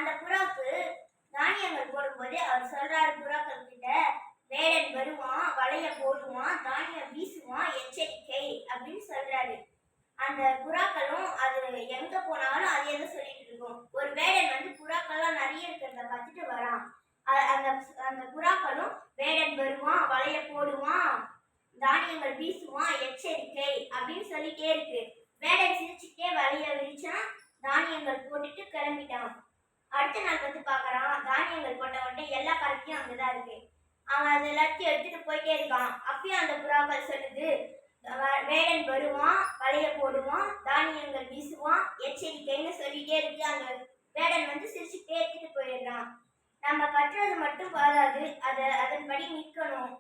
அந்த புறாவுக்கு தானியங்கள் போடும்போது அவர் சொல்றாரு புறாக்கள் கிட்ட, வேடன் வருவான், வலைய போடுவான், தானியம் வீசுவான், எச்சரிக்கை அப்படின்னு சொல்றாரு. அந்த புறாக்களும் அது எங்க போனாலும் அதே தான் சொல்லிட்டு இருக்கும். ஒரு வேடன் வந்து புறாக்கள்லாம் நிறைய இருக்கிறத பார்த்துட்டு வரான். அந்த அந்த புறாக்களும் வேடன் வருவான், வலைய போடுவான், தானியங்கள் வீசுவான், எச்சரிக்கை அப்படின்னு சொல்லிட்டே இருக்கு. வேடன் சிரிச்சுட்டே வலைய விரிச்சான், தானியங்கள் போட்டுட்டு கிளம்பிட்டான். அடுத்த நாள் வந்து பாக்குறான், தானியங்கள் போட்ட உடனே எல்லா பறக்கையும் அங்கதான் இருக்கு. அவன் அது எல்லாத்தையும் எடுத்துட்டு போயிட்டே இருக்கான். அப்பயும் அந்த புறாக்கள் சொல்லுது, வேடன் வருவான், வலைய போடுவான், தானியங்கள் வீசுவான், எச்சரிக்கைன்னு சொல்லிட்டே இருக்கு. அந்த வேடன் வந்து சிரிச்சுட்டே எடுத்துட்டு போயிடுறான். நம்ம கட்டுறது மட்டும் போதாது, அதன்படி நிற்கணும்.